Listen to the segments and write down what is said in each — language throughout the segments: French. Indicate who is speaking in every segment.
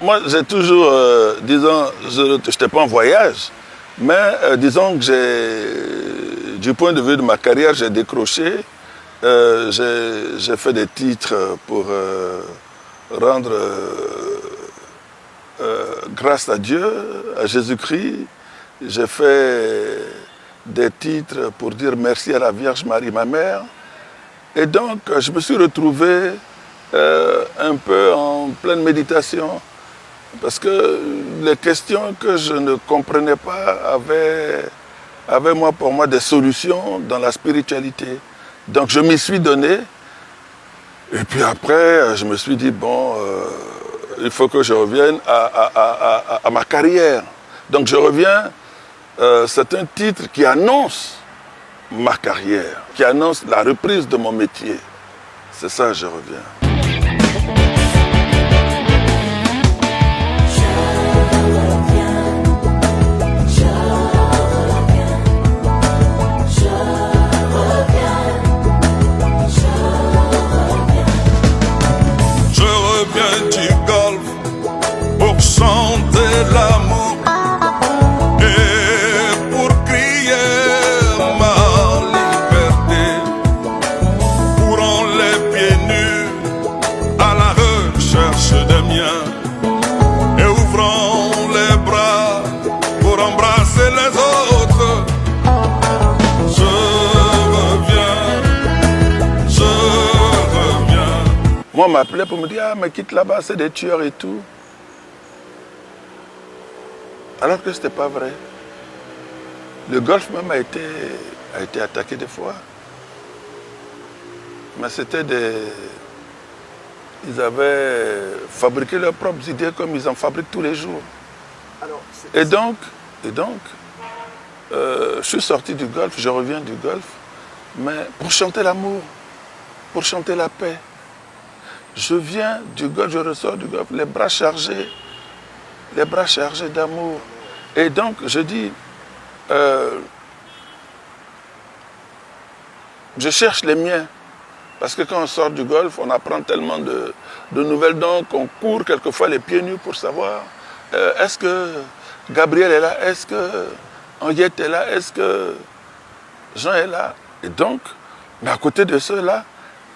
Speaker 1: Moi, j'ai toujours, disons, je n'étais pas en voyage, mais disons que du point de vue de ma carrière, j'ai décroché. J'ai fait des titres pour rendre grâce à Dieu, à Jésus-Christ. J'ai fait des titres pour dire merci à la Vierge Marie, ma mère. Et donc, je me suis retrouvé un peu en pleine méditation. Parce que les questions que je ne comprenais pas avaient pour moi des solutions dans la spiritualité. Donc je m'y suis donné. Et puis après, je me suis dit, bon, il faut que je revienne à ma carrière. Donc je reviens, c'est un titre qui annonce ma carrière, qui annonce la reprise de mon métier. C'est ça, je reviens.
Speaker 2: Chanter l'amour et pour crier ma liberté, courant les pieds nus à la recherche des miens et ouvrant les bras pour embrasser les autres. Je reviens.
Speaker 1: Moi, on m'appelait pour me dire, ah, mais quitte là-bas, c'est des tueurs et tout. Alors que ce n'était pas vrai. Le Golfe même a été attaqué des fois. Mais c'était des... Ils avaient fabriqué leurs propres idées comme ils en fabriquent tous les jours. Alors, et donc, je suis sorti du Golfe, je reviens du Golfe, mais pour chanter l'amour, pour chanter la paix. Je viens du Golfe, je ressors du Golfe, les bras chargés d'amour. Et donc, je dis, je cherche les miens. Parce que quand on sort du Golfe, on apprend tellement de nouvelles, donc on court quelquefois les pieds nus pour savoir est-ce que Gabriel est là, est-ce que Henriette est là, est-ce que Jean est là. Et donc, mais à côté de ceux-là,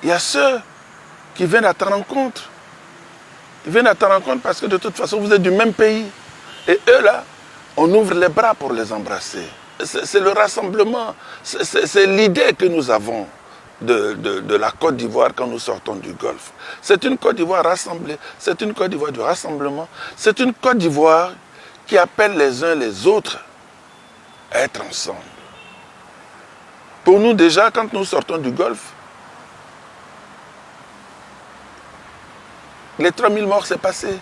Speaker 1: il y a ceux qui viennent à ta rencontre. Ils viennent à ta rencontre parce que de toute façon, vous êtes du même pays. Et eux, là, on ouvre les bras pour les embrasser. C'est le rassemblement, c'est l'idée que nous avons de la Côte d'Ivoire quand nous sortons du Golfe. C'est une Côte d'Ivoire rassemblée, c'est une Côte d'Ivoire du rassemblement, c'est une Côte d'Ivoire qui appelle les uns les autres à être ensemble. Pour nous déjà, quand nous sortons du Golfe, les 3000 morts, c'est passé.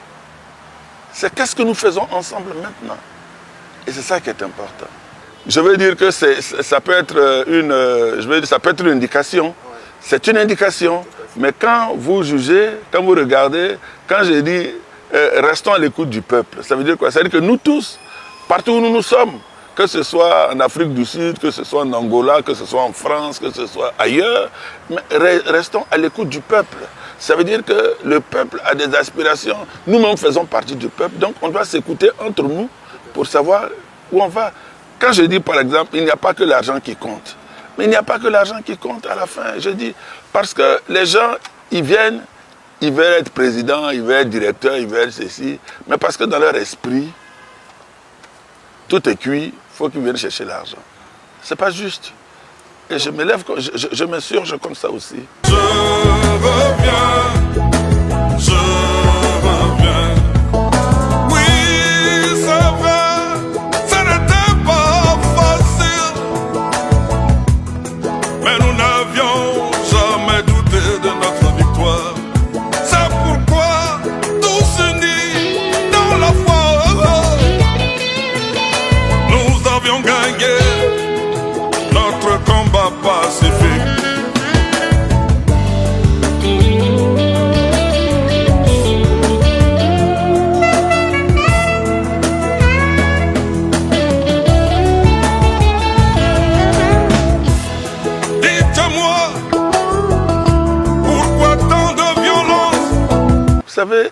Speaker 1: C'est qu'est-ce que nous faisons ensemble maintenant. Et c'est ça qui est important. Je veux dire que ça peut être une indication. C'est une indication. Mais quand vous jugez, quand vous regardez, quand j'ai dit restons à l'écoute du peuple, ça veut dire quoi? Ça veut dire que nous tous, partout où nous sommes, que ce soit en Afrique du Sud, que ce soit en Angola, que ce soit en France, que ce soit ailleurs, mais restons à l'écoute du peuple. Ça veut dire que le peuple a des aspirations. Nous-mêmes faisons partie du peuple, donc on doit s'écouter entre nous pour savoir où on va. Quand je dis, par exemple, il n'y a pas que l'argent qui compte. Mais il n'y a pas que l'argent qui compte à la fin. Je dis, parce que les gens, ils viennent, ils veulent être président, ils veulent être directeur, ils veulent ceci. Mais parce que dans leur esprit, tout est cuit, il faut qu'ils viennent chercher l'argent. Ce n'est pas juste. Et je me lève, je m'insurge comme ça aussi.
Speaker 2: Je reviens, je reviens. Oui, c'est vrai, ça n'était pas facile. Mais nous n'avions jamais douté de notre victoire. C'est pourquoi tout ce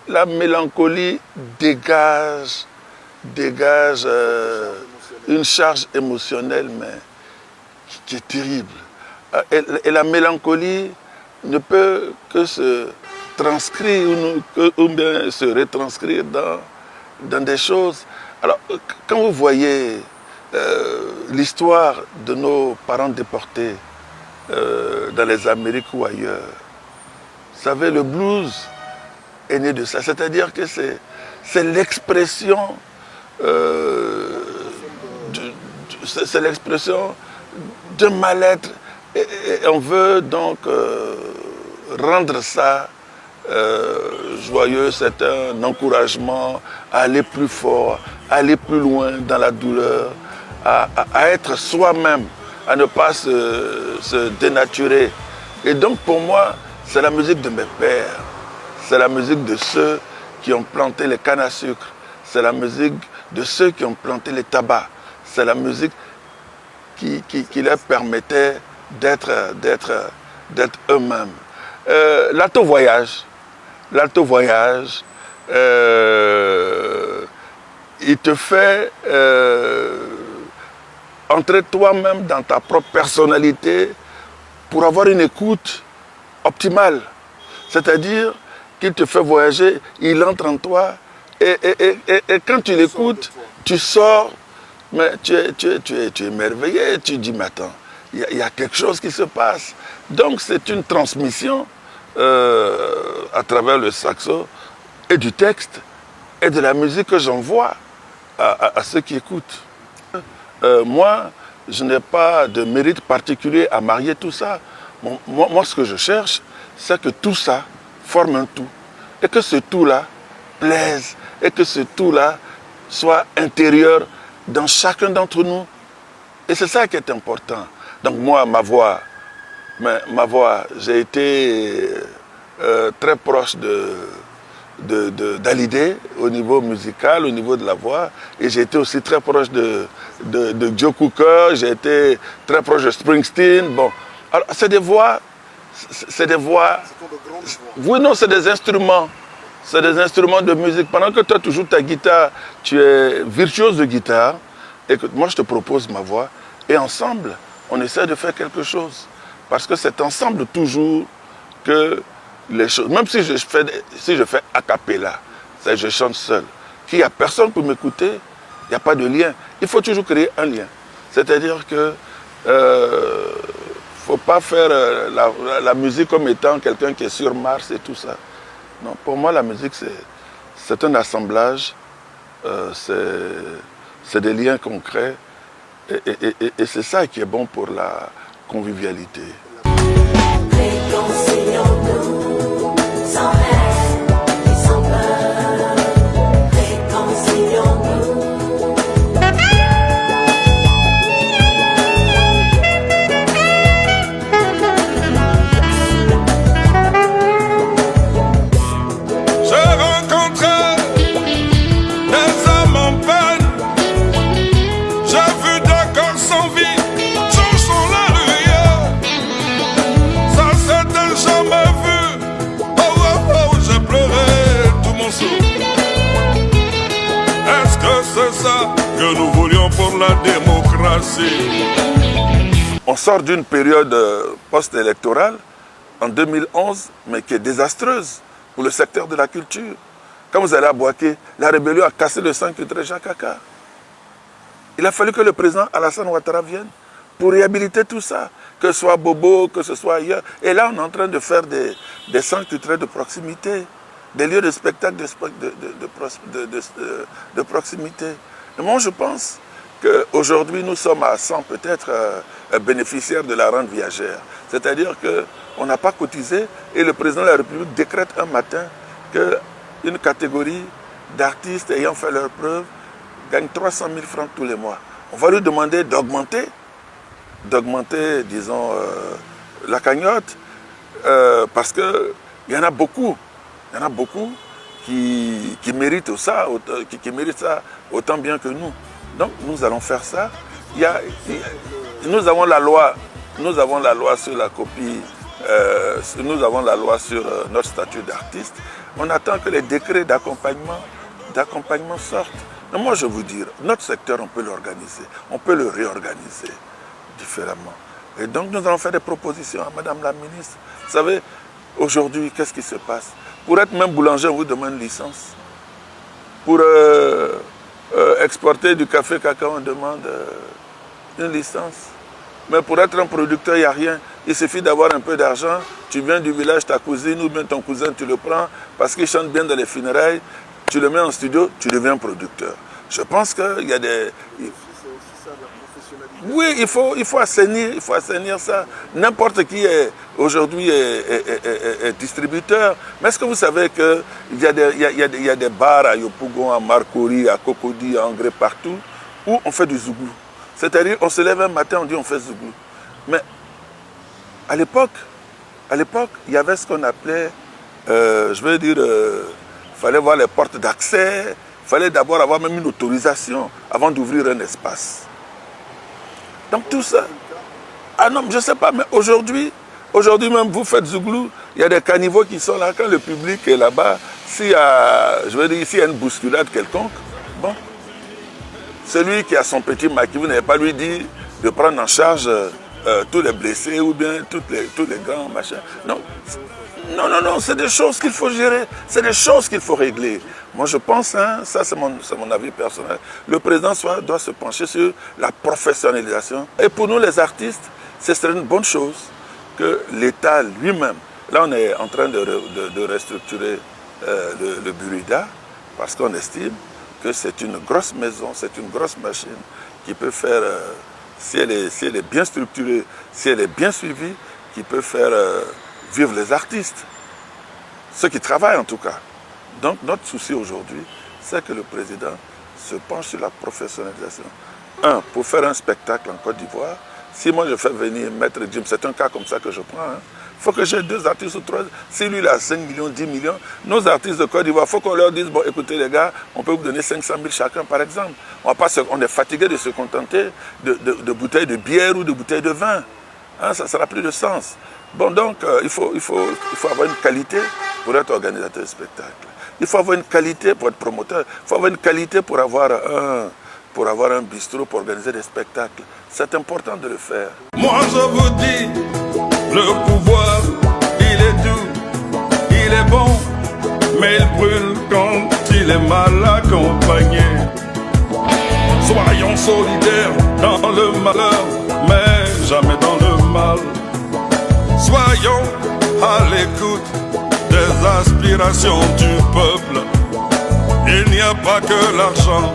Speaker 1: la mélancolie dégage une charge émotionnelle mais qui est terrible. Et la mélancolie ne peut que se transcrire ou bien se retranscrire dans des choses. Alors, quand vous voyez l'histoire de nos parents déportés dans les Amériques ou ailleurs, vous savez, le blues est né de ça. C'est-à-dire que c'est l'expression c'est l'expression d'un mal-être. Et on veut donc rendre ça joyeux. C'est un encouragement à aller plus fort, à aller plus loin dans la douleur, à être soi-même, à ne pas se dénaturer. Et donc pour moi, c'est la musique de mes pères, c'est la musique de ceux qui ont planté les cannes à sucre, c'est la musique de ceux qui ont planté les tabacs, c'est la musique qui leur permettait d'être eux-mêmes. L'alto voyage, il te fait entrer toi-même dans ta propre personnalité pour avoir une écoute optimale. C'est-à-dire qu'il te fait voyager, il entre en toi et quand tu l'écoutes, tu sors, mais tu es émerveillé, tu dis mais attends, il y a quelque chose qui se passe. Donc c'est une transmission à travers le saxo et du texte et de la musique que j'envoie à ceux qui écoutent. Moi, je n'ai pas de mérite particulier à marier tout ça. Moi, ce que je cherche, c'est que tout ça forme un tout. Et que ce tout-là plaise. Et que ce tout-là soit intérieur dans chacun d'entre nous. Et c'est ça qui est important. Donc moi, ma voix, j'ai été très proche d'Hallyday au niveau musical, au niveau de la voix. Et j'ai été aussi très proche de Joe Cooker, j'ai été très proche de Springsteen. Bon, alors c'est des voix. Oui, non, c'est des instruments. C'est des instruments de musique. Pendant que toi, tu joues ta guitare, tu es virtuose de guitare. Et que moi, je te propose ma voix. Et ensemble, on essaie de faire quelque chose. Parce que c'est ensemble toujours que les choses... Même si je fais a cappella, je chante seul, qu'il n'y a personne pour m'écouter, il n'y a pas de lien. Il faut toujours créer un lien. C'est-à-dire que... faut pas faire la musique comme étant quelqu'un qui est sur Mars et tout ça. Non, pour moi, la musique, c'est un assemblage, c'est des liens concrets, et c'est ça qui est bon pour la convivialité.
Speaker 3: Réconcilions-nous sans haine et sans peur. Réconcilions-nous.
Speaker 2: Que nous voulions pour la démocratie.
Speaker 1: On sort d'une période post-électorale en 2011, mais qui est désastreuse pour le secteur de la culture. Quand vous allez à Bouaké, la rébellion a cassé le sang culturel Jakaka. Il a fallu que le président Alassane Ouattara vienne pour réhabiliter tout ça, que ce soit Bobo, que ce soit ailleurs. Et là, on est en train de faire des centres culturels de proximité, des lieux de spectacle de proximité. Et moi, je pense qu'aujourd'hui, nous sommes à 100 peut-être bénéficiaires de la rente viagère. C'est-à-dire qu'on n'a pas cotisé et le président de la République décrète un matin qu'une catégorie d'artistes ayant fait leurs preuves gagne 300 000 francs tous les mois. On va lui demander d'augmenter, disons, la cagnotte, parce qu'il y en a beaucoup. Il y en a beaucoup qui méritent ça, qui méritent ça autant bien que nous. Donc nous allons faire ça. Nous avons la loi sur la copie, nous avons la loi sur notre statut d'artiste. On attend que les décrets d'accompagnement sortent. Mais moi, je vous dire, notre secteur, on peut l'organiser. On peut le réorganiser différemment. Et donc, nous allons faire des propositions à Madame la ministre. Vous savez, aujourd'hui, qu'est-ce qui se passe? Pour être même boulanger, on vous demande une licence. Pour exporter du café cacao, on demande une licence. Mais pour être un producteur, il n'y a rien. Il suffit d'avoir un peu d'argent. Tu viens du village, ta cousine ou bien ton cousin, tu le prends parce qu'il chante bien dans les funérailles. Tu le mets en studio, tu deviens producteur. Je pense qu'il y a des... Oui, il faut assainir ça. N'importe qui aujourd'hui est distributeur. Mais est-ce que vous savez qu'il y a des bars à Yopougon, à Marcory, à Cocody, à Angré, partout, où on fait du zouglou. C'est-à-dire, on se lève un matin, on dit on fait zouglou. Mais à l'époque, il y avait ce qu'on appelait, il fallait voir les portes d'accès, il fallait d'abord avoir même une autorisation avant d'ouvrir un espace. Donc tout ça, ah non, je ne sais pas, mais aujourd'hui même vous faites zouglou, il y a des caniveaux qui sont là, quand le public est là-bas, s'il y a une bousculade quelconque, bon, celui qui a son petit maquis, vous n'avez pas lui dit de prendre en charge tous les blessés ou bien tous les grands machins. Non, c'est des choses qu'il faut gérer, c'est des choses qu'il faut régler. Moi je pense, ça c'est mon avis personnel, le président doit se pencher sur la professionnalisation. Et pour nous les artistes, ce serait une bonne chose que l'État lui-même, là on est en train de restructurer le Burida, parce qu'on estime que c'est une grosse maison, c'est une grosse machine qui peut faire, si elle est bien structurée, si elle est bien suivie, qui peut faire vivre les artistes, ceux qui travaillent en tout cas. Donc notre souci aujourd'hui, c'est que le président se penche sur la professionnalisation. Pour faire un spectacle en Côte d'Ivoire, si moi je fais venir Maître Jim, c'est un cas comme ça que je prends, il faut que j'ai 2 artistes ou 3. Si lui il a 5 millions, 10 millions, nos artistes de Côte d'Ivoire, il faut qu'on leur dise, bon écoutez les gars, on peut vous donner 500 000 chacun par exemple. On est fatigué de se contenter de bouteilles de bière ou de bouteilles de vin. Ça n'a plus de sens. Bon donc, il faut avoir une qualité pour être organisateur de spectacle. Il faut avoir une qualité pour être promoteur. Il faut avoir une qualité pour avoir un bistrot, pour organiser des spectacles. C'est important de le faire.
Speaker 2: Moi je vous dis, le pouvoir, il est doux, il est bon, mais il brûle quand il est mal accompagné. Soyons solidaires dans le malheur, mais jamais dans le mal. Soyons à l'écoute des aspirations du peuple. Il n'y a pas que l'argent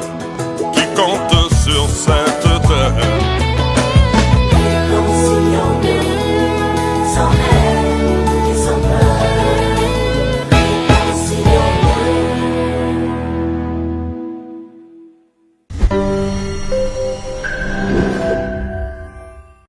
Speaker 2: qui compte sur cette